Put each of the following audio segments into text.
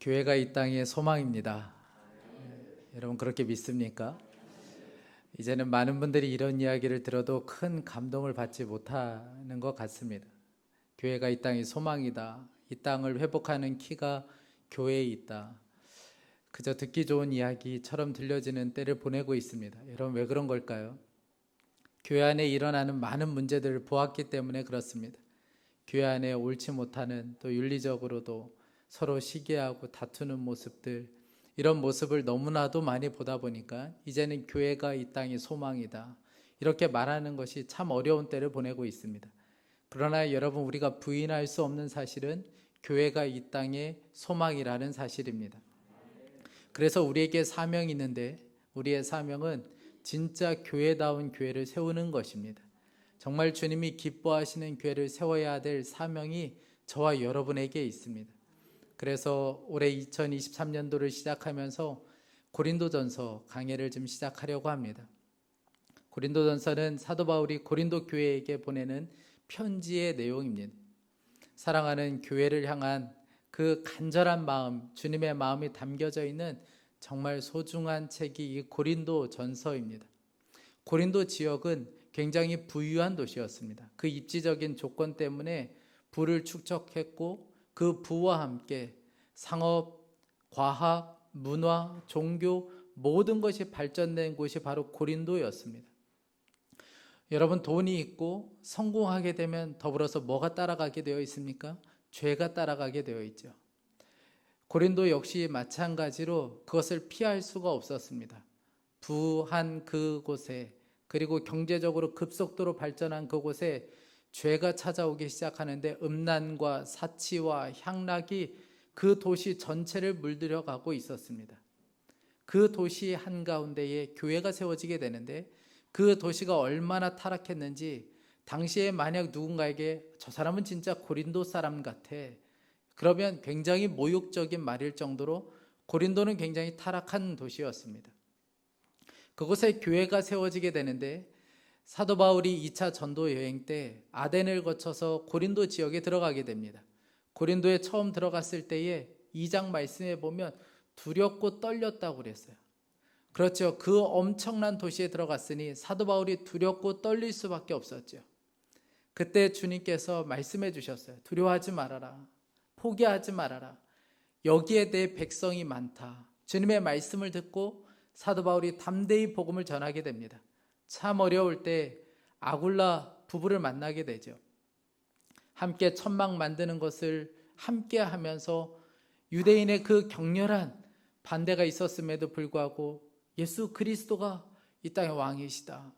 교회가 이 땅의 소망입니다. 여러분 그렇게 믿습니까? 이제는 많은 분들이 이런 이야기를 들어도 큰 감동을 받지 못하는 것 같습니다. 교회가 이 땅의 소망이다. 이 땅을 회복하는 키가 교회에 있다. 그저 듣기 좋은 이야기처럼 들려지는 때를 보내고 있습니다. 여러분 왜 그런 걸까요? 교회 안에 일어나는 많은 문제들을 보았기 때문에 그렇습니다. 교회 안에 옳지 못하는, 또 윤리적으로도 서로 시기하고 다투는 모습들, 이런 모습을 너무나도 많이 보다 보니까 이제는 교회가 이 땅의 소망이다, 이렇게 말하는 것이 참 어려운 때를 보내고 있습니다. 그러나 여러분, 우리가 부인할 수 없는 사실은 교회가 이 땅의 소망이라는 사실입니다. 그래서 우리에게 사명이 있는데, 우리의 사명은 진짜 교회다운 교회를 세우는 것입니다. 정말 주님이 기뻐하시는 교회를 세워야 될 사명이 저와 여러분에게 있습니다. 그래서 올해 2023년도를 시작하면서 고린도전서 강해를 좀 시작하려고 합니다. 고린도전서는 사도 바울이 고린도 교회에게 보내는 편지의 내용입니다. 사랑하는 교회를 향한 그 간절한 마음, 주님의 마음이 담겨져 있는 정말 소중한 책이 이 고린도전서입니다. 고린도 지역은 굉장히 부유한 도시였습니다. 그 입지적인 조건 때문에 부를 축적했고, 그 부와 함께 상업, 과학, 문화, 종교, 모든 것이 발전된 곳이 바로 고린도였습니다. 여러분, 돈이 있고 성공하게 되면 더불어서 뭐가 따라가게 되어 있습니까? 죄가 따라가게 되어 있죠. 고린도 역시 마찬가지로 그것을 피할 수가 없었습니다. 부한 그곳에, 그리고 경제적으로 급속도로 발전한 그곳에 죄가 찾아오기 시작하는데, 음란과 사치와 향락이 그 도시 전체를 물들여가고 있었습니다. 그 도시 한가운데에 교회가 세워지게 되는데, 그 도시가 얼마나 타락했는지, 당시에 만약 누군가에게 저 사람은 진짜 고린도 사람 같아, 그러면 굉장히 모욕적인 말일 정도로 고린도는 굉장히 타락한 도시였습니다. 그곳에 교회가 세워지게 되는데, 사도 바울이 2차 전도 여행 때 아덴을 거쳐서 고린도 지역에 들어가게 됩니다. 고린도에 처음 들어갔을 때에 2장 말씀에 보면 두렵고 떨렸다고 그랬어요. 그렇죠. 그 엄청난 도시에 들어갔으니 사도 바울이 두렵고 떨릴 수밖에 없었죠. 그때 주님께서 말씀해 주셨어요. 두려워하지 말아라. 포기하지 말아라. 여기에 대해 백성이 많다. 주님의 말씀을 듣고 사도 바울이 담대히 복음을 전하게 됩니다. 참 어려울 때 아굴라 부부를 만나게 되죠. 함께 천막 만드는 것을 함께 하면서 유대인의 그 격렬한 반대가 있었음에도 불구하고 예수 그리스도가 이 땅의 왕이시다,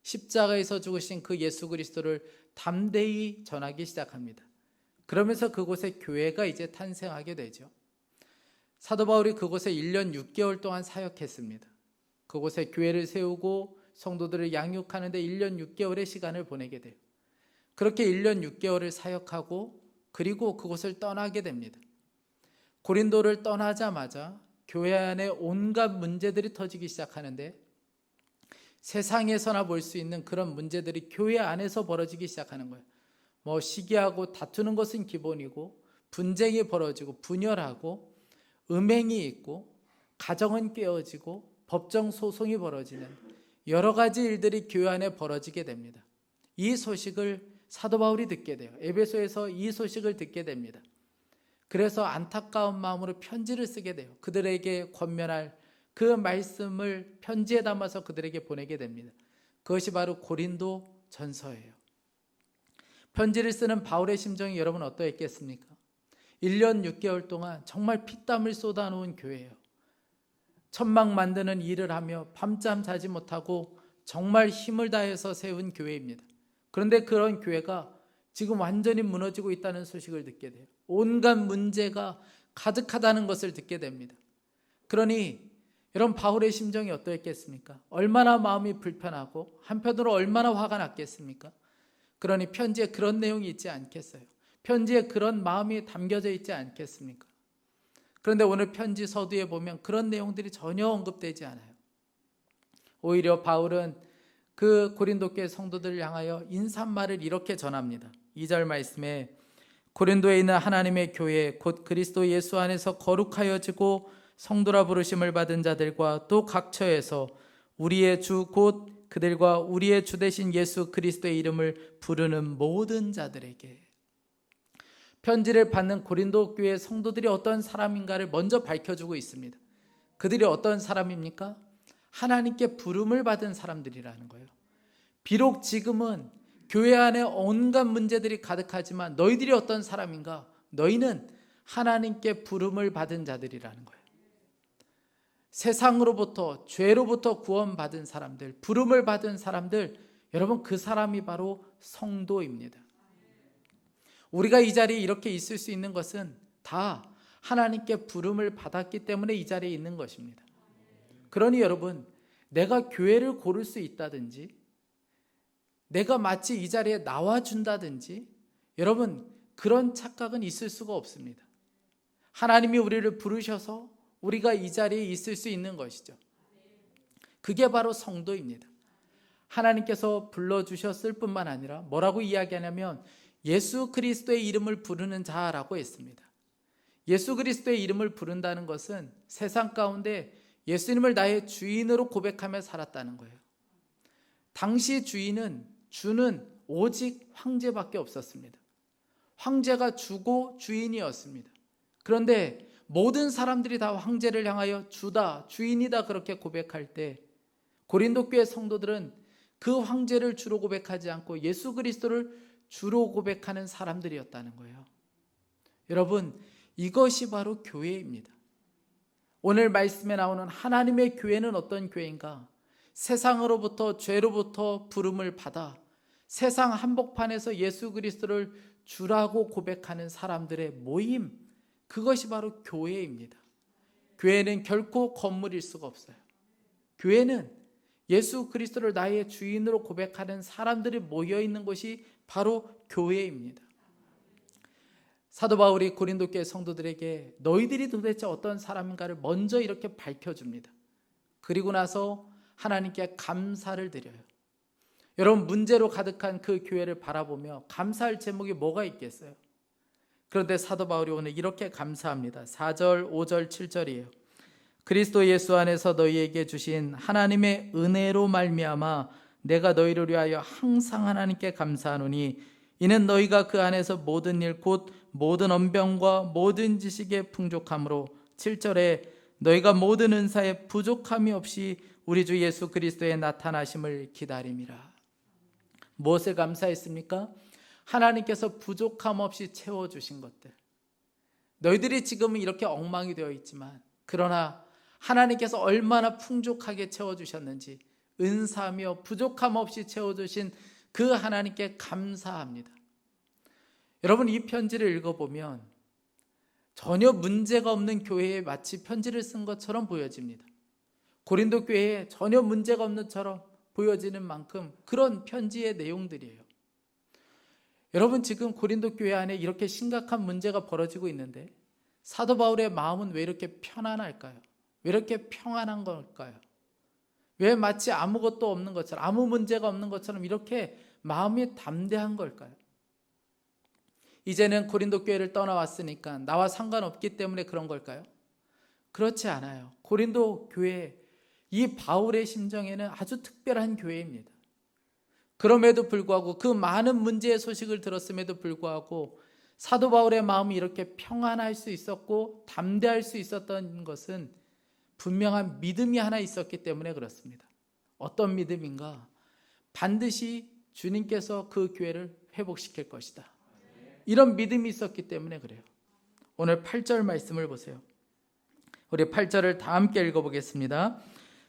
십자가에서 죽으신 그 예수 그리스도를 담대히 전하기 시작합니다. 그러면서 그곳에 교회가 이제 탄생하게 되죠. 사도 바울이 그곳에 1년 6개월 동안 사역했습니다. 그곳에 교회를 세우고 성도들을 양육하는데 1년 6개월의 시간을 보내게 돼요. 그렇게 1년 6개월을 사역하고 그리고 그곳을 떠나게 됩니다. 고린도를 떠나자마자 교회 안에 온갖 문제들이 터지기 시작하는데, 세상에서나 볼 수 있는 그런 문제들이 교회 안에서 벌어지기 시작하는 거예요. 시기하고 다투는 것은 기본이고, 분쟁이 벌어지고 분열하고 음행이 있고, 가정은 깨어지고 법정 소송이 벌어지는 여러 가지 일들이 교회 안에 벌어지게 됩니다. 이 소식을 사도 바울이 듣게 돼요. 에베소에서 이 소식을 듣게 됩니다. 그래서 안타까운 마음으로 편지를 쓰게 돼요. 그들에게 권면할 그 말씀을 편지에 담아서 그들에게 보내게 됩니다. 그것이 바로 고린도 전서예요. 편지를 쓰는 바울의 심정이 여러분 어떠했겠습니까? 1년 6개월 동안 정말 피땀을 쏟아놓은 교회예요. 천막 만드는 일을 하며 밤잠 자지 못하고 정말 힘을 다해서 세운 교회입니다. 그런데 그런 교회가 지금 완전히 무너지고 있다는 소식을 듣게 돼요. 온갖 문제가 가득하다는 것을 듣게 됩니다. 그러니 여러분, 바울의 심정이 어떠했겠습니까? 얼마나 마음이 불편하고 한편으로 얼마나 화가 났겠습니까? 그러니 편지에 그런 내용이 있지 않겠어요? 편지에 그런 마음이 담겨져 있지 않겠습니까? 그런데 오늘 편지 서두에 보면 그런 내용들이 전혀 언급되지 않아요. 오히려 바울은 그 고린도 교회 성도들을 향하여 인사말을 이렇게 전합니다. 2절 말씀에 고린도에 있는 하나님의 교회 곧 그리스도 예수 안에서 거룩하여지고 성도라 부르심을 받은 자들과 또 각처에서 우리의 주 곧 그들과 우리의 주 되신 예수 그리스도의 이름을 부르는 모든 자들에게. 편지를 받는 고린도 교회 성도들이 어떤 사람인가를 먼저 밝혀주고 있습니다. 그들이 어떤 사람입니까? 하나님께 부름을 받은 사람들이라는 거예요. 비록 지금은 교회 안에 온갖 문제들이 가득하지만 너희들이 어떤 사람인가? 너희는 하나님께 부름을 받은 자들이라는 거예요. 세상으로부터, 죄로부터 구원받은 사람들, 부름을 받은 사람들, 여러분 그 사람이 바로 성도입니다. 우리가 이 자리에 이렇게 있을 수 있는 것은 다 하나님께 부름을 받았기 때문에 이 자리에 있는 것입니다. 그러니 여러분, 내가 교회를 고를 수 있다든지 내가 마치 이 자리에 나와준다든지 여러분 그런 착각은 있을 수가 없습니다. 하나님이 우리를 부르셔서 우리가 이 자리에 있을 수 있는 것이죠. 그게 바로 성도입니다. 하나님께서 불러주셨을 뿐만 아니라 뭐라고 이야기하냐면 예수 그리스도의 이름을 부르는 자라고 했습니다. 예수 그리스도의 이름을 부른다는 것은 세상 가운데 예수님을 나의 주인으로 고백하며 살았다는 거예요. 당시 주는 오직 황제밖에 없었습니다. 황제가 주고 주인이었습니다. 그런데 모든 사람들이 다 황제를 향하여 주다, 주인이다 그렇게 고백할 때 고린도 교회 성도들은 그 황제를 주로 고백하지 않고 예수 그리스도를 주로 고백하는 사람들이었다는 거예요. 여러분, 이것이 바로 교회입니다. 오늘 말씀에 나오는 하나님의 교회는 어떤 교회인가? 세상으로부터 죄로부터 부름을 받아 세상 한복판에서 예수 그리스도를 주라고 고백하는 사람들의 모임, 그것이 바로 교회입니다. 교회는 결코 건물일 수가 없어요. 교회는 예수 그리스도를 나의 주인으로 고백하는 사람들이 모여있는 곳이 바로 교회입니다. 사도 바울이 고린도 교회 성도들에게 너희들이 도대체 어떤 사람인가를 먼저 이렇게 밝혀줍니다. 그리고 나서 하나님께 감사를 드려요. 여러분, 문제로 가득한 그 교회를 바라보며 감사할 제목이 뭐가 있겠어요? 그런데 사도 바울이 오늘 이렇게 감사합니다. 4절, 5절, 7절이에요. 그리스도 예수 안에서 너희에게 주신 하나님의 은혜로 말미암아 내가 너희를 위하여 항상 하나님께 감사하노니 이는 너희가 그 안에서 모든 일 곧 모든 언변과 모든 지식의 풍족함으로 7절에 너희가 모든 은사에 부족함이 없이 우리 주 예수 그리스도의 나타나심을 기다림이라. 무엇을 감사했습니까? 하나님께서 부족함 없이 채워주신 것들. 너희들이 지금은 이렇게 엉망이 되어 있지만 그러나 하나님께서 얼마나 풍족하게 채워주셨는지 은사며 부족함 없이 채워주신 그 하나님께 감사합니다. 여러분, 이 편지를 읽어보면 전혀 문제가 없는 교회에 마치 편지를 쓴 것처럼 보여집니다. 고린도 교회에 전혀 문제가 없는 것처럼 보여지는 만큼 그런 편지의 내용들이에요. 여러분, 지금 고린도 교회 안에 이렇게 심각한 문제가 벌어지고 있는데 사도 바울의 마음은 왜 이렇게 편안할까요? 왜 이렇게 평안한 걸까요? 왜 마치 아무것도 없는 것처럼, 아무 문제가 없는 것처럼 이렇게 마음이 담대한 걸까요? 이제는 고린도 교회를 떠나왔으니까 나와 상관없기 때문에 그런 걸까요? 그렇지 않아요. 고린도 교회, 이 바울의 심정에는 아주 특별한 교회입니다. 그럼에도 불구하고 그 많은 문제의 소식을 들었음에도 불구하고 사도 바울의 마음이 이렇게 평안할 수 있었고 담대할 수 있었던 것은 분명한 믿음이 하나 있었기 때문에 그렇습니다. 어떤 믿음인가? 반드시 주님께서 그 교회를 회복시킬 것이다. 이런 믿음이 있었기 때문에 그래요. 오늘 8절 말씀을 보세요. 우리 8절을 다 함께 읽어보겠습니다.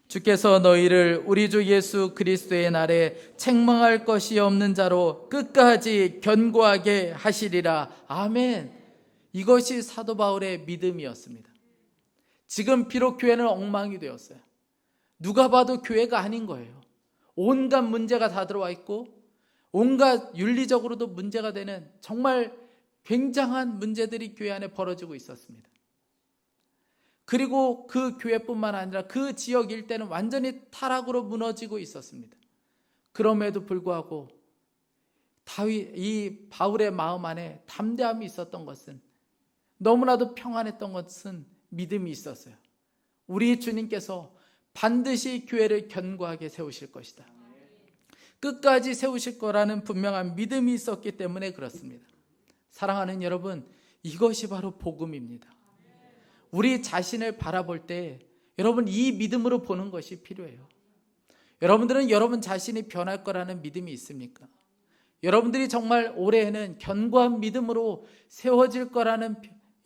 주께서 너희를 우리 주 예수 그리스도의 날에 책망할 것이 없는 자로 끝까지 견고하게 하시리라. 아멘. 이것이 사도 바울의 믿음이었습니다. 지금 비록 교회는 엉망이 되었어요. 누가 봐도 교회가 아닌 거예요. 온갖 문제가 다 들어와 있고 온갖 윤리적으로도 문제가 되는 정말 굉장한 문제들이 교회 안에 벌어지고 있었습니다. 그리고 그 교회뿐만 아니라 그 지역 일대는 완전히 타락으로 무너지고 있었습니다. 그럼에도 불구하고 이 바울의 마음 안에 담대함이 있었던 것은, 너무나도 평안했던 것은 믿음이 있었어요. 우리 주님께서 반드시 교회를 견고하게 세우실 것이다, 끝까지 세우실 거라는 분명한 믿음이 있었기 때문에 그렇습니다. 사랑하는 여러분, 이것이 바로 복음입니다. 우리 자신을 바라볼 때 여러분, 이 믿음으로 보는 것이 필요해요. 여러분들은 여러분 자신이 변할 거라는 믿음이 있습니까? 여러분들이 정말 올해에는 견고한 믿음으로 세워질 거라는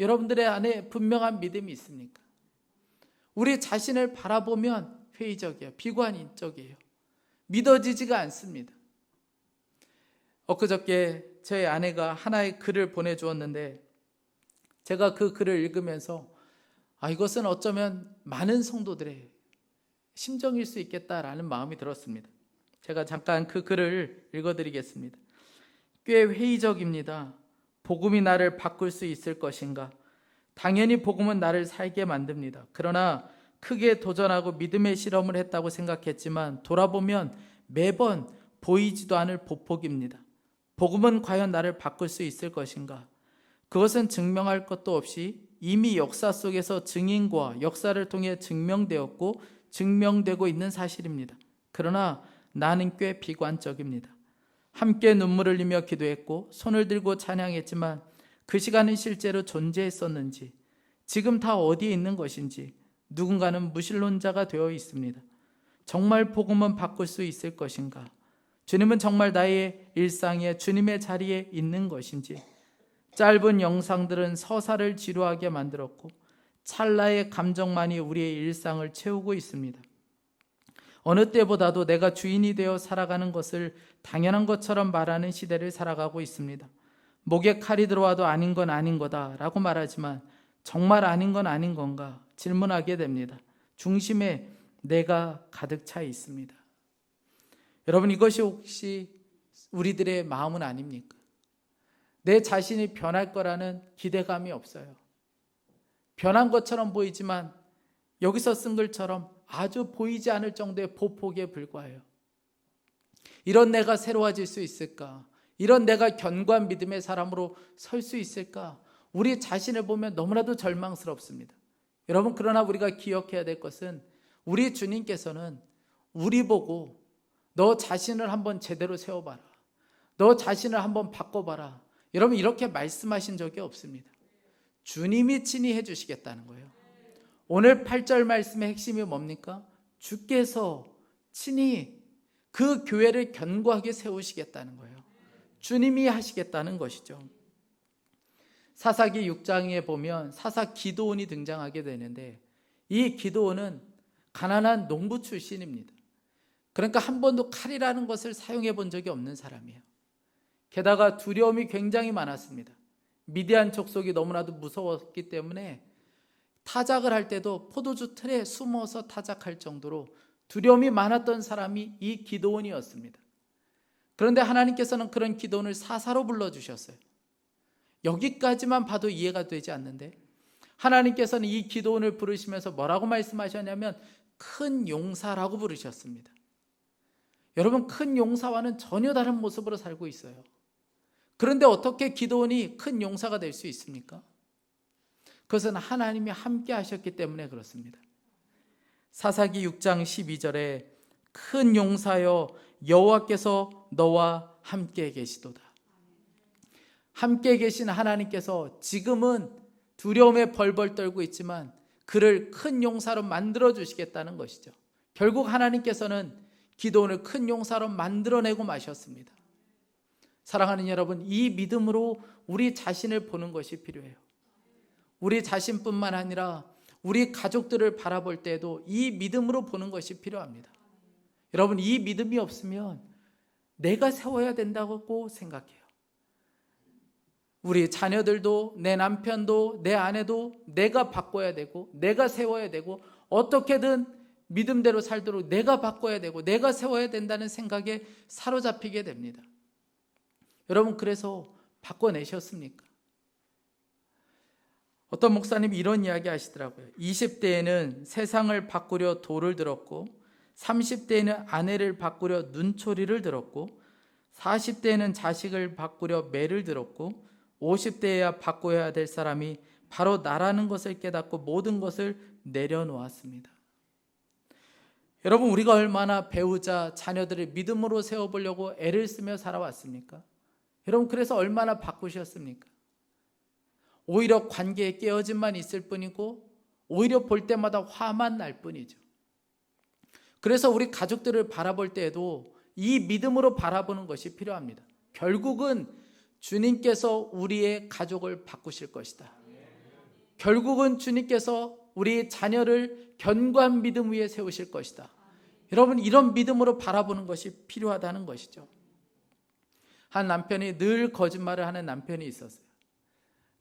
여러분들의 안에 분명한 믿음이 있습니까? 우리 자신을 바라보면 회의적이에요. 비관적이에요. 믿어지지가 않습니다. 엊그저께 저희 아내가 하나의 글을 보내주었는데, 제가 그 글을 읽으면서 이것은 어쩌면 많은 성도들의 심정일 수 있겠다라는 마음이 들었습니다. 제가 잠깐 그 글을 읽어드리겠습니다. 꽤 회의적입니다. 복음이 나를 바꿀 수 있을 것인가? 당연히 복음은 나를 살게 만듭니다. 그러나 크게 도전하고 믿음의 실험을 했다고 생각했지만 돌아보면 매번 보이지도 않을 보폭입니다. 복음은 과연 나를 바꿀 수 있을 것인가? 그것은 증명할 것도 없이 이미 역사 속에서 증인과 역사를 통해 증명되었고 증명되고 있는 사실입니다. 그러나 나는 꽤 비관적입니다. 함께 눈물을 흘리며 기도했고 손을 들고 찬양했지만 그 시간은 실제로 존재했었는지, 지금 다 어디에 있는 것인지 누군가는 무신론자가 되어 있습니다. 정말 복음은 바꿀 수 있을 것인가? 주님은 정말 나의 일상에 주님의 자리에 있는 것인지? 짧은 영상들은 서사를 지루하게 만들었고 찰나의 감정만이 우리의 일상을 채우고 있습니다. 어느 때보다도 내가 주인이 되어 살아가는 것을 당연한 것처럼 말하는 시대를 살아가고 있습니다. 목에 칼이 들어와도 아닌 건 아닌 거다라고 말하지만 정말 아닌 건 아닌 건가 질문하게 됩니다. 중심에 내가 가득 차 있습니다. 여러분, 이것이 혹시 우리들의 마음은 아닙니까? 내 자신이 변할 거라는 기대감이 없어요. 변한 것처럼 보이지만 여기서 쓴 글처럼 아주 보이지 않을 정도의 보폭에 불과해요. 이런 내가 새로워질 수 있을까? 이런 내가 견고한 믿음의 사람으로 설 수 있을까? 우리 자신을 보면 너무나도 절망스럽습니다. 여러분, 그러나 우리가 기억해야 될 것은 우리 주님께서는 우리 보고 너 자신을 한번 제대로 세워봐라, 너 자신을 한번 바꿔봐라, 여러분 이렇게 말씀하신 적이 없습니다. 주님이 친히 해주시겠다는 거예요. 오늘 8절 말씀의 핵심이 뭡니까? 주께서 친히 그 교회를 견고하게 세우시겠다는 거예요. 주님이 하시겠다는 것이죠. 사사기 6장에 보면 사사 기드온이 등장하게 되는데, 이 기드온은 가난한 농부 출신입니다. 그러니까 한 번도 칼이라는 것을 사용해 본 적이 없는 사람이에요. 게다가 두려움이 굉장히 많았습니다. 미디안 족속이 너무나도 무서웠기 때문에 타작을 할 때도 포도주 틀에 숨어서 타작할 정도로 두려움이 많았던 사람이 이 기드온이었습니다. 그런데 하나님께서는 그런 기드온을 사사로 불러주셨어요. 여기까지만 봐도 이해가 되지 않는데, 하나님께서는 이 기드온을 부르시면서 뭐라고 말씀하셨냐면 큰 용사라고 부르셨습니다. 여러분, 큰 용사와는 전혀 다른 모습으로 살고 있어요. 그런데 어떻게 기드온이 큰 용사가 될 수 있습니까? 그것은 하나님이 함께 하셨기 때문에 그렇습니다. 사사기 6장 12절에 큰 용사여 여호와께서 너와 함께 계시도다. 함께 계신 하나님께서 지금은 두려움에 벌벌 떨고 있지만 그를 큰 용사로 만들어 주시겠다는 것이죠. 결국 하나님께서는 기드온을 큰 용사로 만들어내고 마셨습니다. 사랑하는 여러분, 이 믿음으로 우리 자신을 보는 것이 필요해요. 우리 자신뿐만 아니라 우리 가족들을 바라볼 때에도 이 믿음으로 보는 것이 필요합니다. 여러분, 이 믿음이 없으면 내가 세워야 된다고 생각해요. 우리 자녀들도, 내 남편도, 내 아내도 내가 바꿔야 되고, 내가 세워야 되고, 어떻게든 믿음대로 살도록 내가 바꿔야 되고, 내가 세워야 된다는 생각에 사로잡히게 됩니다. 여러분, 그래서 바꿔내셨습니까? 어떤 목사님이 이런 이야기 하시더라고요. 20대에는 세상을 바꾸려 돌을 들었고, 30대에는 아내를 바꾸려 눈초리를 들었고, 40대에는 자식을 바꾸려 매를 들었고 50대에야 바꿔야 될 사람이 바로 나라는 것을 깨닫고 모든 것을 내려놓았습니다. 여러분, 우리가 얼마나 배우자, 자녀들을 믿음으로 세워보려고 애를 쓰며 살아왔습니까? 여러분, 그래서 얼마나 바꾸셨습니까? 오히려 관계에 깨어짐만 있을 뿐이고 오히려 볼 때마다 화만 날 뿐이죠. 그래서 우리 가족들을 바라볼 때에도 이 믿음으로 바라보는 것이 필요합니다. 결국은 주님께서 우리의 가족을 바꾸실 것이다. 결국은 주님께서 우리 자녀를 견고한 믿음 위에 세우실 것이다. 여러분, 이런 믿음으로 바라보는 것이 필요하다는 것이죠. 한 남편이 늘 거짓말을 하는 남편이 있었어요.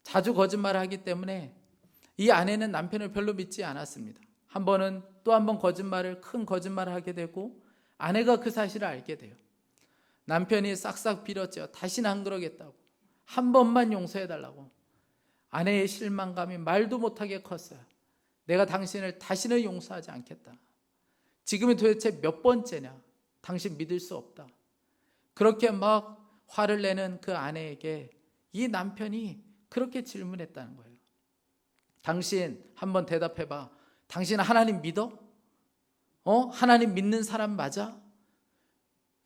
자주 거짓말을 하기 때문에 이 아내는 남편을 별로 믿지 않았습니다. 한 번은 또 한 번 큰 거짓말을 하게 되고 아내가 그 사실을 알게 돼요. 남편이 싹싹 빌었죠. 다시는 안 그러겠다고. 한 번만 용서해달라고. 아내의 실망감이 말도 못하게 컸어요. 내가 당신을 다시는 용서하지 않겠다. 지금이 도대체 몇 번째냐? 당신 믿을 수 없다. 그렇게 막 화를 내는 그 아내에게 이 남편이 그렇게 질문했다는 거예요. 당신 한번 대답해봐. 당신 하나님 믿어? 하나님 믿는 사람 맞아?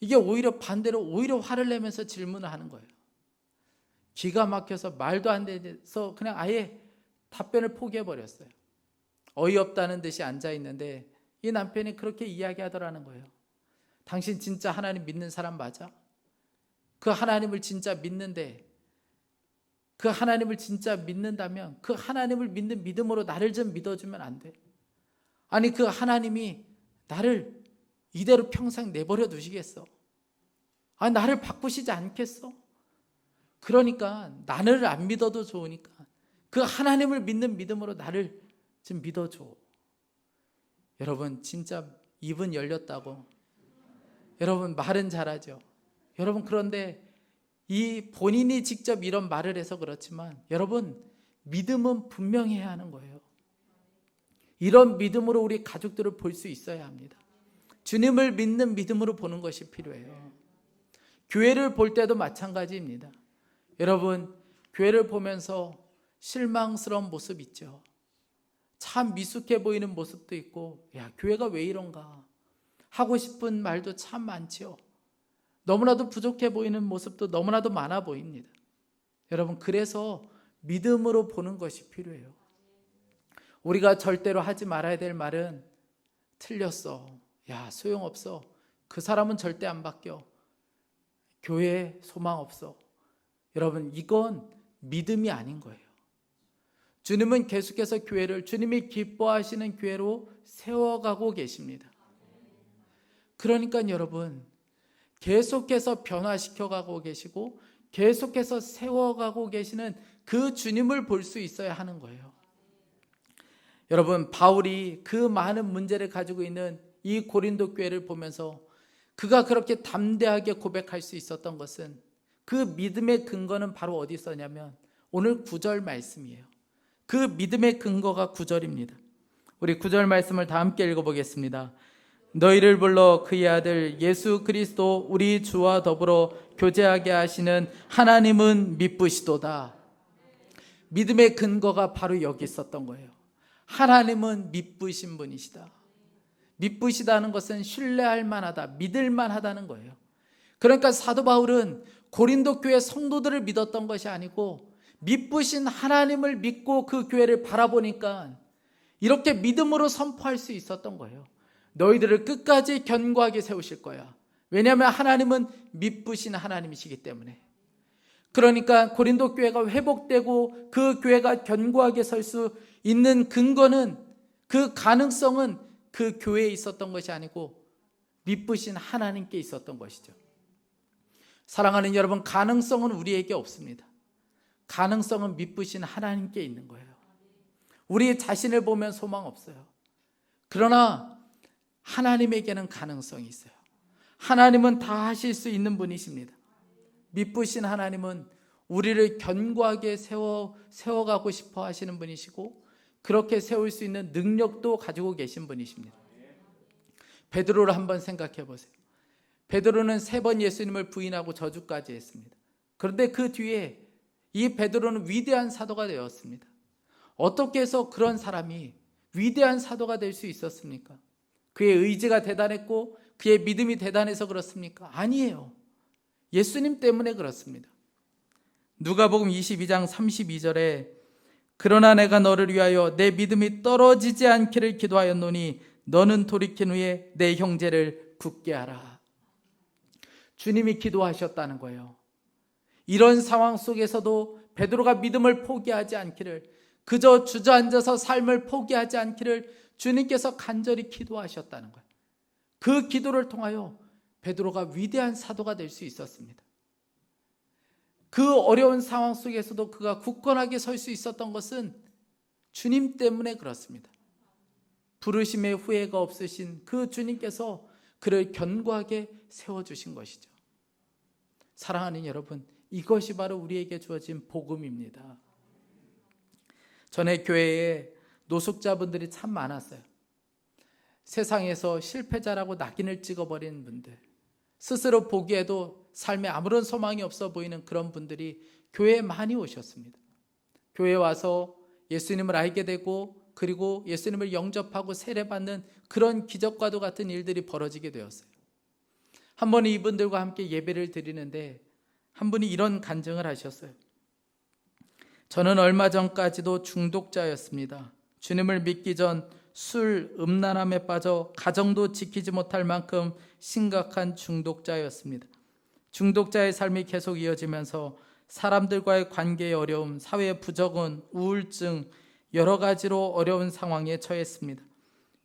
이게 오히려 반대로 오히려 화를 내면서 질문을 하는 거예요. 기가 막혀서 말도 안 돼서 그냥 아예 답변을 포기해버렸어요. 어이없다는 듯이 앉아있는데 이 남편이 그렇게 이야기하더라는 거예요. 당신 진짜 하나님 믿는 사람 맞아? 그 하나님을 진짜 믿는데 그 하나님을 진짜 믿는다면 그 하나님을 믿는 믿음으로 나를 좀 믿어주면 안 돼? 아니, 그 하나님이 나를 이대로 평생 내버려 두시겠어? 아니, 나를 바꾸시지 않겠어? 그러니까 나를 안 믿어도 좋으니까 그 하나님을 믿는 믿음으로 나를 좀 믿어줘. 여러분, 진짜 입은 열렸다고. 여러분, 말은 잘하죠. 여러분, 그런데 이 본인이 직접 이런 말을 해서 그렇지만 여러분, 믿음은 분명히 해야 하는 거예요. 이런 믿음으로 우리 가족들을 볼 수 있어야 합니다. 주님을 믿는 믿음으로 보는 것이 필요해요. 교회를 볼 때도 마찬가지입니다. 여러분, 교회를 보면서 실망스러운 모습 있죠. 참 미숙해 보이는 모습도 있고, 야, 교회가 왜 이런가 하고 싶은 말도 참 많죠. 너무나도 부족해 보이는 모습도 너무나도 많아 보입니다. 여러분, 그래서 믿음으로 보는 것이 필요해요. 우리가 절대로 하지 말아야 될 말은 틀렸어. 야, 소용없어. 그 사람은 절대 안 바뀌어. 교회에 소망 없어. 여러분, 이건 믿음이 아닌 거예요. 주님은 계속해서 교회를 주님이 기뻐하시는 교회로 세워가고 계십니다. 그러니까 여러분, 계속해서 변화시켜가고 계시고 계속해서 세워가고 계시는 그 주님을 볼 수 있어야 하는 거예요. 여러분, 바울이 그 많은 문제를 가지고 있는 이 고린도 교회를 보면서 그가 그렇게 담대하게 고백할 수 있었던 것은 그 믿음의 근거는 바로 어디 있었냐면 오늘 9절 말씀이에요. 그 믿음의 근거가 9절입니다. 우리 9절 말씀을 다 함께 읽어보겠습니다. 너희를 불러 그의 아들 예수 그리스도 우리 주와 더불어 교제하게 하시는 하나님은 미쁘시도다. 믿음의 근거가 바로 여기 있었던 거예요. 하나님은 미쁘신 분이시다. 미쁘시다는 것은 신뢰할 만하다, 믿을 만하다는 거예요. 그러니까 사도 바울은 고린도 교회 성도들을 믿었던 것이 아니고 미쁘신 하나님을 믿고 그 교회를 바라보니까 이렇게 믿음으로 선포할 수 있었던 거예요. 너희들을 끝까지 견고하게 세우실 거야. 왜냐하면 하나님은 미쁘신 하나님이시기 때문에. 그러니까 고린도 교회가 회복되고 그 교회가 견고하게 설 수 있는 근거는, 그 가능성은 그 교회에 있었던 것이 아니고 미쁘신 하나님께 있었던 것이죠. 사랑하는 여러분, 가능성은 우리에게 없습니다. 가능성은 미쁘신 하나님께 있는 거예요. 우리 자신을 보면 소망 없어요. 그러나 하나님에게는 가능성이 있어요. 하나님은 다 하실 수 있는 분이십니다. 미쁘신 하나님은 우리를 견고하게 세워가고 싶어 하시는 분이시고 그렇게 세울 수 있는 능력도 가지고 계신 분이십니다. 베드로를 한번 생각해 보세요. 베드로는 3번 예수님을 부인하고 저주까지 했습니다. 그런데 그 뒤에 이 베드로는 위대한 사도가 되었습니다. 어떻게 해서 그런 사람이 위대한 사도가 될 수 있었습니까? 그의 의지가 대단했고 그의 믿음이 대단해서 그렇습니까? 아니에요. 예수님 때문에 그렇습니다. 누가복음 22장 32절에 그러나 내가 너를 위하여 내 믿음이 떨어지지 않기를 기도하였노니 너는 돌이킨 후에 내 형제를 굳게 하라. 주님이 기도하셨다는 거예요. 이런 상황 속에서도 베드로가 믿음을 포기하지 않기를, 그저 주저앉아서 삶을 포기하지 않기를 주님께서 간절히 기도하셨다는 거예요. 그 기도를 통하여 베드로가 위대한 사도가 될 수 있었습니다. 그 어려운 상황 속에서도 그가 굳건하게 설 수 있었던 것은 주님 때문에 그렇습니다. 부르심의 후회가 없으신 그 주님께서 그를 견고하게 세워주신 것이죠. 사랑하는 여러분, 이것이 바로 우리에게 주어진 복음입니다. 전에 교회에 노숙자분들이 참 많았어요. 세상에서 실패자라고 낙인을 찍어버린 분들, 스스로 보기에도 삶에 아무런 소망이 없어 보이는 그런 분들이 교회에 많이 오셨습니다. 교회에 와서 예수님을 알게 되고 그리고 예수님을 영접하고 세례받는 그런 기적과도 같은 일들이 벌어지게 되었어요. 한 번은 이분들과 함께 예배를 드리는데 한 분이 이런 간증을 하셨어요. 저는 얼마 전까지도 중독자였습니다. 주님을 믿기 전 술, 음란함에 빠져 가정도 지키지 못할 만큼 심각한 중독자였습니다. 중독자의 삶이 계속 이어지면서 사람들과의 관계의 어려움, 사회의 부적응, 우울증, 여러 가지로 어려운 상황에 처했습니다.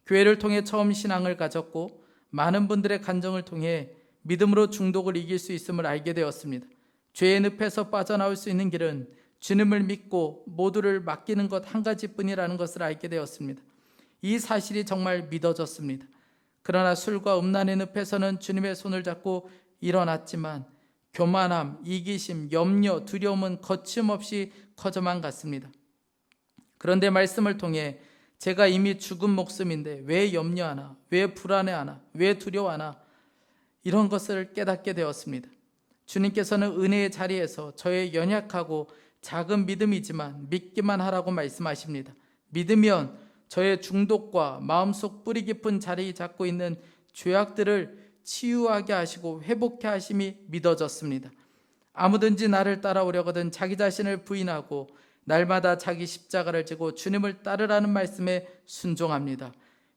교회를 통해 처음 신앙을 가졌고 많은 분들의 간증을 통해 믿음으로 중독을 이길 수 있음을 알게 되었습니다. 죄의 늪에서 빠져나올 수 있는 길은 주님을 믿고 모두를 맡기는 것 한 가지뿐이라는 것을 알게 되었습니다. 이 사실이 정말 믿어졌습니다. 그러나 술과 음란의 늪에서는 주님의 손을 잡고 일어났지만 교만함, 이기심, 염려, 두려움은 거침없이 커져만 갔습니다. 그런데 말씀을 통해 제가 이미 죽은 목숨인데 왜 염려하나, 왜 불안해하나, 왜 두려워하나, 이런 것을 깨닫게 되었습니다. 주님께서는 은혜의 자리에서 저의 연약하고 작은 믿음이지만 믿기만 하라고 말씀하십니다. 믿으면 저의 중독과 마음속 뿌리 깊은 자리 잡고 있는 죄악들을 치유하게 하시고 회복케 하심이 믿어졌습니다. 아무든지 나를 따라오려거든 자기 자신을 부인하고 날마다 자기 십자가를 지고 주님을 따르라는 말씀에 순종합니다.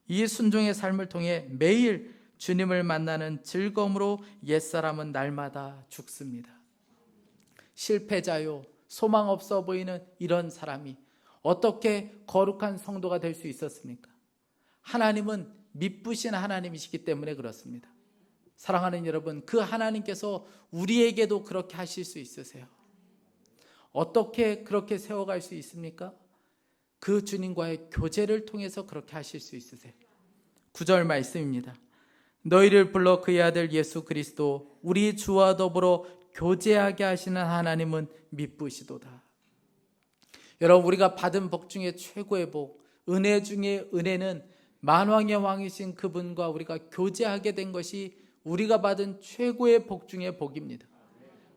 이 순종의 삶을 통해 매일 주님을 만나는 즐거움으로 옛사람은 날마다 죽습니다. 실패자요, 소망 없어 보이는 이런 사람이 어떻게 거룩한 성도가 될 수 있었습니까? 하나님은 미쁘신 하나님이시기 때문에 그렇습니다. 사랑하는 여러분, 그 하나님께서 우리에게도 그렇게 하실 수 있으세요. 어떻게 그렇게 세워갈 수 있습니까? 그 주님과의 교제를 통해서 그렇게 하실 수 있으세요. 9절 말씀입니다. 너희를 불러 그의 아들 예수 그리스도 우리 주와 더불어 교제하게 하시는 하나님은 미쁘시도다. 여러분, 우리가 받은 복 중에 최고의 복, 은혜 중에 은혜는 만왕의 왕이신 그분과 우리가 교제하게 된 것이 우리가 받은 최고의 복 중에 복입니다.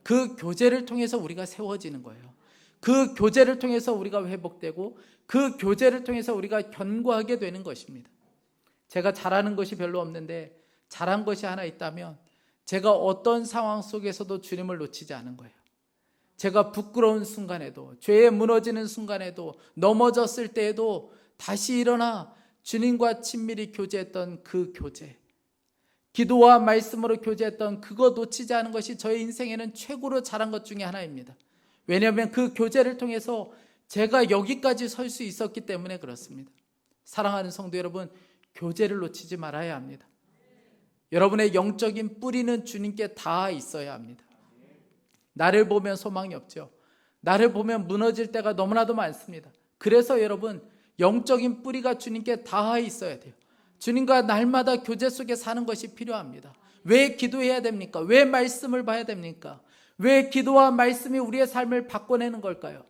그 교제를 통해서 우리가 세워지는 거예요. 그 교제를 통해서 우리가 회복되고 그 교제를 통해서 우리가 견고하게 되는 것입니다. 제가 잘하는 것이 별로 없는데 잘한 것이 하나 있다면 제가 어떤 상황 속에서도 주님을 놓치지 않은 거예요. 제가 부끄러운 순간에도, 죄에 무너지는 순간에도, 넘어졌을 때에도 다시 일어나 주님과 친밀히 교제했던 그 교제, 기도와 말씀으로 교제했던 그거 놓치지 않은 것이 저의 인생에는 최고로 잘한 것 중에 하나입니다. 왜냐하면 그 교제를 통해서 제가 여기까지 설 수 있었기 때문에 그렇습니다. 사랑하는 성도 여러분, 교제를 놓치지 말아야 합니다. 여러분의 영적인 뿌리는 주님께 다 있어야 합니다. 나를 보면 소망이 없죠. 나를 보면 무너질 때가 너무나도 많습니다. 그래서 여러분, 영적인 뿌리가 주님께 다 있어야 돼요. 주님과 날마다 교제 속에 사는 것이 필요합니다. 왜 기도해야 됩니까? 왜 말씀을 봐야 됩니까? 왜 기도와 말씀이 우리의 삶을 바꿔내는 걸까요?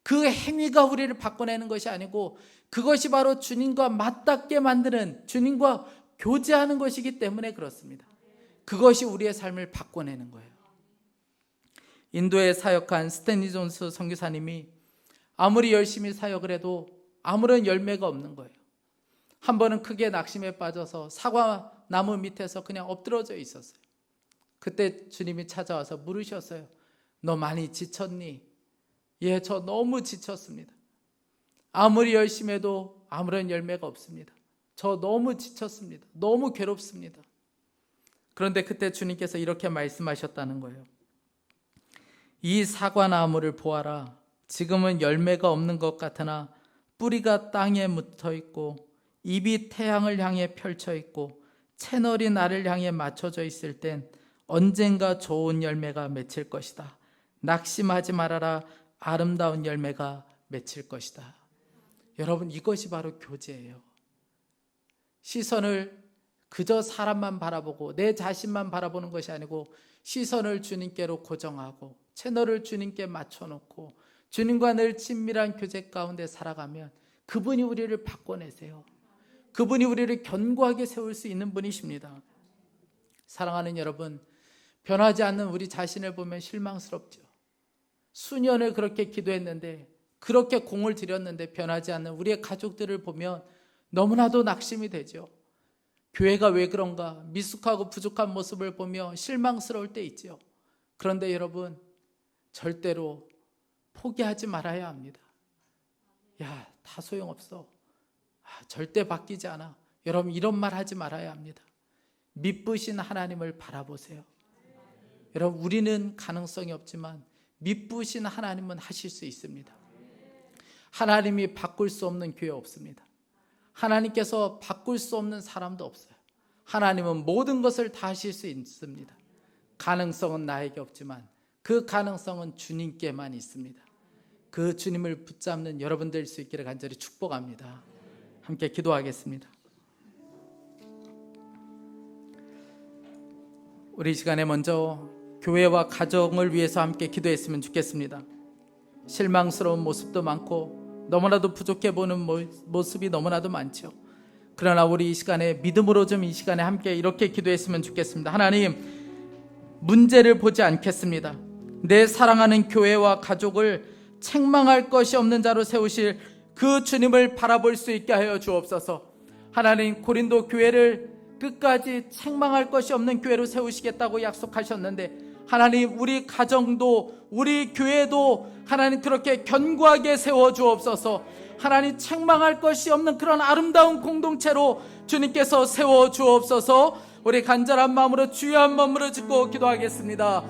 그 행위가 우리를 바꿔내는 것이 아니고 그것이 바로 주님과 맞닿게 만드는, 주님과 교제하는 것이기 때문에 그렇습니다. 그것이 우리의 삶을 바꿔내는 거예요. 인도에 사역한 스탠리 존스 선교사님이 아무리 열심히 사역을 해도 아무런 열매가 없는 거예요. 한 번은 크게 낙심에 빠져서 사과나무 밑에서 그냥 엎드러져 있었어요. 그때 주님이 찾아와서 물으셨어요. 너 많이 지쳤니? 예, 저 너무 지쳤습니다. 아무리 열심히 해도 아무런 열매가 없습니다. 저 너무 지쳤습니다. 너무 괴롭습니다. 그런데 그때 주님께서 이렇게 말씀하셨다는 거예요. 이 사과나무를 보아라. 지금은 열매가 없는 것 같으나 뿌리가 땅에 묻어 있고 잎이 태양을 향해 펼쳐 있고 채널이 나를 향해 맞춰져 있을 땐 언젠가 좋은 열매가 맺힐 것이다. 낙심하지 말아라. 아름다운 열매가 맺힐 것이다. 여러분, 이것이 바로 교제예요. 시선을 그저 사람만 바라보고 내 자신만 바라보는 것이 아니고 시선을 주님께로 고정하고 채널을 주님께 맞춰놓고 주님과 늘 친밀한 교제 가운데 살아가면 그분이 우리를 바꿔내세요. 그분이 우리를 견고하게 세울 수 있는 분이십니다. 사랑하는 여러분, 변하지 않는 우리 자신을 보면 실망스럽죠. 수년을 그렇게 기도했는데, 그렇게 공을 들였는데 변하지 않는 우리의 가족들을 보면 너무나도 낙심이 되죠. 교회가 왜 그런가, 미숙하고 부족한 모습을 보며 실망스러울 때 있죠. 그런데 여러분, 절대로 포기하지 말아야 합니다. 야, 다 소용없어. 절대 바뀌지 않아. 여러분, 이런 말 하지 말아야 합니다. 미쁘신 하나님을 바라보세요. 여러분, 우리는 가능성이 없지만 미쁘신 하나님은 하실 수 있습니다. 하나님이 바꿀 수 없는 교회 없습니다. 하나님께서 바꿀 수 없는 사람도 없어요. 하나님은 모든 것을 다 하실 수 있습니다. 가능성은 나에게 없지만 그 가능성은 주님께만 있습니다. 그 주님을 붙잡는 여러분 될 수 있기를 간절히 축복합니다. 함께 기도하겠습니다. 우리 이 시간에 먼저 교회와 가정을 위해서 함께 기도했으면 좋겠습니다. 실망스러운 모습도 많고 너무나도 부족해 보는 모습이 너무나도 많죠. 그러나 우리 이 시간에 믿음으로 좀 이 시간에 함께 이렇게 기도했으면 좋겠습니다. 하나님, 문제를 보지 않겠습니다. 내 사랑하는 교회와 가족을 책망할 것이 없는 자로 세우실 그 주님을 바라볼 수 있게 하여 주옵소서. 하나님, 고린도 교회를 끝까지 책망할 것이 없는 교회로 세우시겠다고 약속하셨는데, 하나님, 우리 가정도 우리 교회도 하나님 그렇게 견고하게 세워 주옵소서. 하나님, 책망할 것이 없는 그런 아름다운 공동체로 주님께서 세워 주옵소서. 우리 간절한 마음으로 주여 한 번으로 짓고 기도하겠습니다.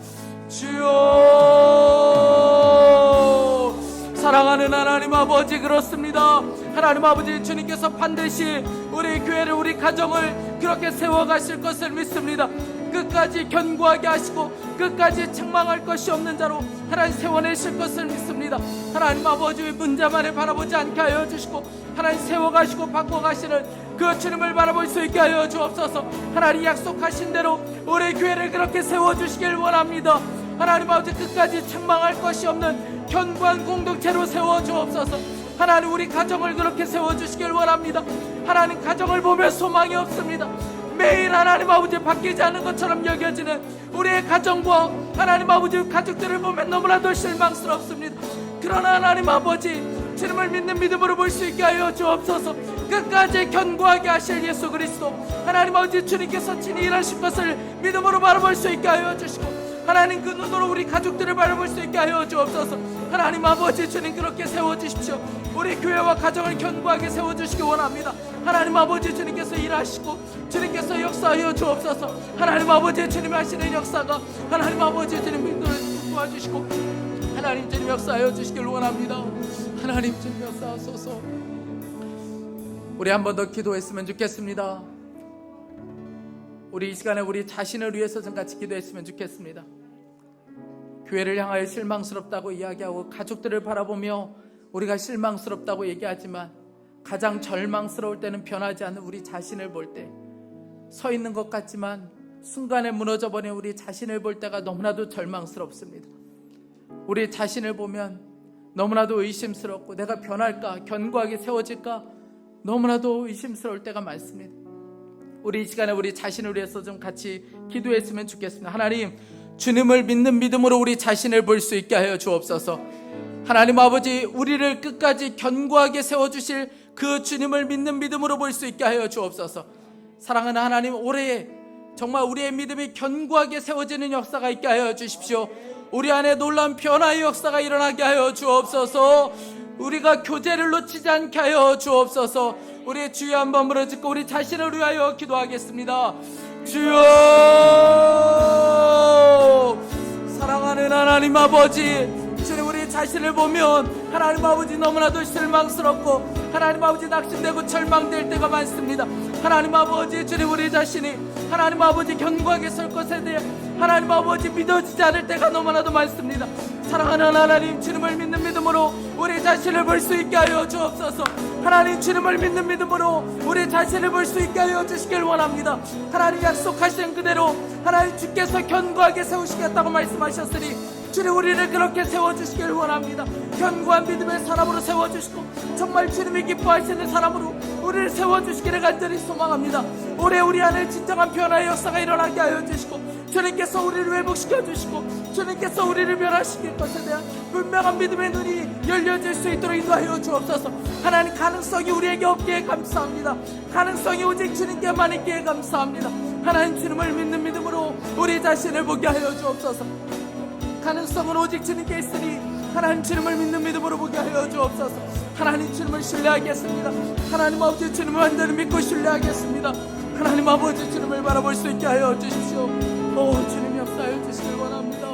주여, 사랑하는 하나님 아버지, 그렇습니다. 하나님 아버지, 주님께서 반드시 우리 교회를, 우리 가정을 그렇게 세워가실 것을 믿습니다. 끝까지 견고하게 하시고 끝까지 책망할 것이 없는 자로 하나님 세워내실 것을 믿습니다. 하나님 아버지, 문제만을 바라보지 않게 하여 주시고 하나님 세워가시고 바꿔가시는 그 주님을 바라볼 수 있게 하여 주옵소서. 하나님 약속하신 대로 우리 교회를 그렇게 세워주시길 원합니다. 하나님 아버지, 끝까지 책망할 것이 없는 견고한 공동체로 세워주옵소서. 하나님, 우리 가정을 그렇게 세워주시길 원합니다. 하나님, 가정을 보면 소망이 없습니다. 매일 하나님 아버지 바뀌지 않는 것처럼 여겨지는 우리의 가정과 하나님 아버지 가족들을 보면 너무나도 실망스럽습니다. 그러나 하나님 아버지, 주님을 믿는 믿음으로 볼 수 있게 하여 주옵소서. 끝까지 견고하게 하실 예수 그리스도, 하나님 아버지 주님께서 친히 일하실 것을 믿음으로 바라볼 수 있게 하여 주시고, 하나님 그 눈으로 우리 가족들을 바라볼 수 있게 하여 주옵소서. 하나님 아버지, 주님 그렇게 세워주십시오. 우리 교회와 가정을 견고하게 세워주시기 원합니다. 하나님 아버지, 주님께서 일하시고 주님께서 역사하여 주옵소서. 하나님 아버지, 주님이 하시는 역사가 하나님 아버지 주님 도와주시고 하나님 주님 역사하여 주시길 원합니다. 하나님 주님 역사하소서. 우리 한 번 더 기도했으면 좋겠습니다. 우리 이 시간에 우리 자신을 위해서 좀 같이 기도했으면 좋겠습니다. 교회를 향하여 실망스럽다고 이야기하고 가족들을 바라보며 우리가 실망스럽다고 얘기하지만 가장 절망스러울 때는 변하지 않는 우리 자신을 볼 때, 서 있는 것 같지만 순간에 무너져버린 우리 자신을 볼 때가 너무나도 절망스럽습니다. 우리 자신을 보면 너무나도 의심스럽고 내가 변할까, 견고하게 세워질까 너무나도 의심스러울 때가 많습니다. 우리 이 시간에 우리 자신을 위해서 좀 같이 기도했으면 좋겠습니다. 하나님, 주님을 믿는 믿음으로 우리 자신을 볼 수 있게 하여 주옵소서. 하나님 아버지, 우리를 끝까지 견고하게 세워주실 그 주님을 믿는 믿음으로 볼 수 있게 하여 주옵소서. 사랑하는 하나님, 올해 정말 우리의 믿음이 견고하게 세워지는 역사가 있게 하여 주십시오. 우리 안에 놀라운 변화의 역사가 일어나게 하여 주옵소서. 우리가 교제를 놓치지 않게 하여 주옵소서. 우리의 주여 한번 부르짖고 우리 자신을 위하여 기도하겠습니다. 주여, 사랑하는 하나님 아버지, 주님, 우리 자신을 보면 하나님 아버지 너무나도 실망스럽고 하나님 아버지 낙심되고 절망될 때가 많습니다. 하나님 아버지, 주님, 우리 자신이 하나님 아버지 견고하게 설 것에 대해 하나님 아버지 믿어지지 않을 때가 너무나도 많습니다. 사랑하는 하나님, 주님을 믿는 믿음으로 우리 자신을 볼 수 있게 하여 주옵소서. 하나님, 주님을 믿는 믿음으로 우리 자신을 볼 수 있게 하여 주시길 원합니다. 하나님, 약속하신 그대로 하나님 주께서 견고하게 세우시겠다고 말씀하셨으니 주님, 우리를 그렇게 세워주시길 원합니다. 견고한 믿음의 사람으로 세워주시고 정말 주님이 기뻐하시는 사람으로 우리를 세워주시기를 간절히 소망합니다. 올해 우리 안에 진정한 변화의 역사가 일어나게 하여 주시고 주님께서 우리를 회복시켜 주시고 주님께서 우리를 변화시킬 것에 대한 분명한 믿음의 눈이 열려질 수 있도록 인도하여 주옵소서. 하나님, 가능성이 우리에게 없기에 감사합니다. 가능성이 오직 주님께만 있기에 감사합니다. 하나님, 주님을 믿는 믿음으로 우리 자신을 보게 하여 주옵소서. 가능성은 오직 주님께 있으니 하나님, 주님을 믿는 믿음으로 보게 하여 주옵소서. 하나님, 주님을 신뢰하겠습니다. 하나님 아버지, 주님을 완전히 믿고 신뢰하겠습니다. 하나님 아버지, 주님을 바라볼 수 있게 하여 주십시오. 주님 역사하여 주시길 원합니다.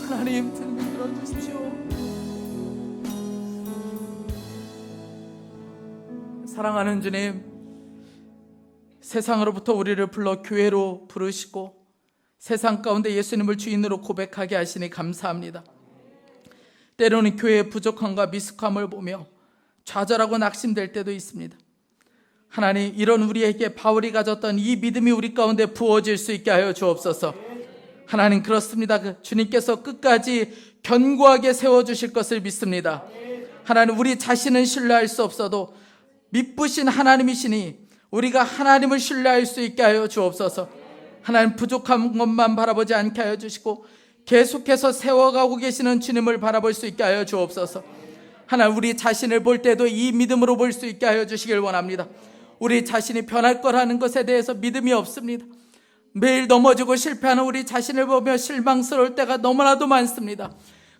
하나님, 주님 들어주십시오. 사랑하는 주님, 세상으로부터 우리를 불러 교회로 부르시고 세상 가운데 예수님을 주인으로 고백하게 하시니 감사합니다. 때로는 교회의 부족함과 미숙함을 보며 좌절하고 낙심될 때도 있습니다. 하나님, 이런 우리에게 바울이 가졌던 이 믿음이 우리 가운데 부어질 수 있게 하여 주옵소서. 하나님, 그렇습니다. 주님께서 끝까지 견고하게 세워주실 것을 믿습니다. 하나님, 우리 자신은 신뢰할 수 없어도 믿으신 하나님이시니 우리가 하나님을 신뢰할 수 있게 하여 주옵소서. 하나님, 부족한 것만 바라보지 않게 하여 주시고 계속해서 세워가고 계시는 주님을 바라볼 수 있게 하여 주옵소서. 하나님, 우리 자신을 볼 때도 이 믿음으로 볼 수 있게 하여 주시길 원합니다. 우리 자신이 변할 거라는 것에 대해서 믿음이 없습니다. 매일 넘어지고 실패하는 우리 자신을 보며 실망스러울 때가 너무나도 많습니다.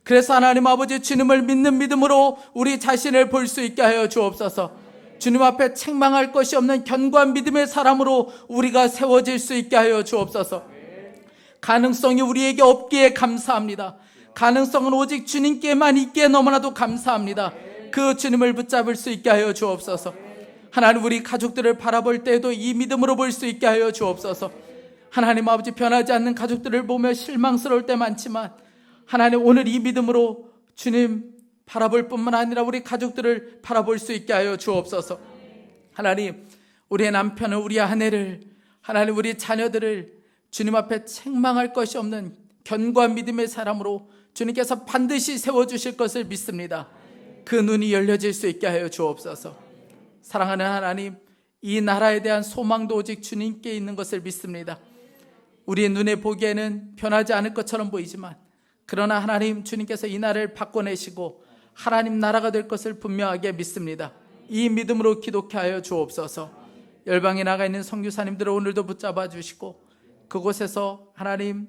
그래서 하나님 아버지, 주님을 믿는 믿음으로 우리 자신을 볼 수 있게 하여 주옵소서. 주님 앞에 책망할 것이 없는 견고한 믿음의 사람으로 우리가 세워질 수 있게 하여 주옵소서. 가능성이 우리에게 없기에 감사합니다. 가능성은 오직 주님께만 있기에 너무나도 감사합니다. 그 주님을 붙잡을 수 있게 하여 주옵소서. 하나님, 우리 가족들을 바라볼 때에도 이 믿음으로 볼 수 있게 하여 주옵소서. 하나님 아버지, 변하지 않는 가족들을 보며 실망스러울 때 많지만 하나님, 오늘 이 믿음으로 주님 바라볼 뿐만 아니라 우리 가족들을 바라볼 수 있게 하여 주옵소서. 하나님, 우리의 남편을, 우리 아내를, 하나님, 우리 자녀들을 주님 앞에 책망할 것이 없는 견고한 믿음의 사람으로 주님께서 반드시 세워주실 것을 믿습니다. 그 눈이 열려질 수 있게 하여 주옵소서. 사랑하는 하나님, 이 나라에 대한 소망도 오직 주님께 있는 것을 믿습니다. 우리의 눈에 보기에는 변하지 않을 것처럼 보이지만 그러나 하나님, 주님께서 이 나라를 바꿔내시고 하나님 나라가 될 것을 분명하게 믿습니다. 이 믿음으로 기도케 하여 주옵소서. 열방에 나가 있는 선교사님들을 오늘도 붙잡아 주시고 그곳에서 하나님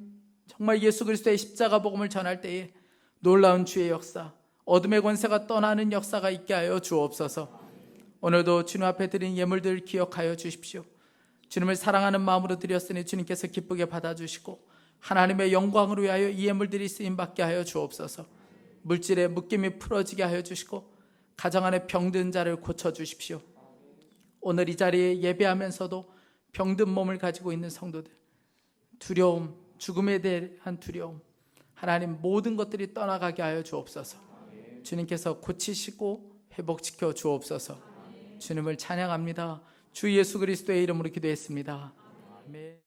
정말 예수 그리스도의 십자가 복음을 전할 때에 놀라운 주의 역사, 어둠의 권세가 떠나는 역사가 있게 하여 주옵소서. 오늘도 주님 앞에 드린 예물들 기억하여 주십시오. 주님을 사랑하는 마음으로 드렸으니 주님께서 기쁘게 받아주시고 하나님의 영광을 위하여 이 예물들이 쓰임받게 하여 주옵소서. 물질의 묶임이 풀어지게 하여 주시고 가정 안에 병든 자를 고쳐주십시오. 오늘 이 자리에 예배하면서도 병든 몸을 가지고 있는 성도들, 두려움, 죽음에 대한 두려움, 하나님 모든 것들이 떠나가게 하여 주옵소서. 주님께서 고치시고 회복시켜 주옵소서. 주님을 찬양합니다. 주 예수 그리스도의 이름으로 기도했습니다. 아멘.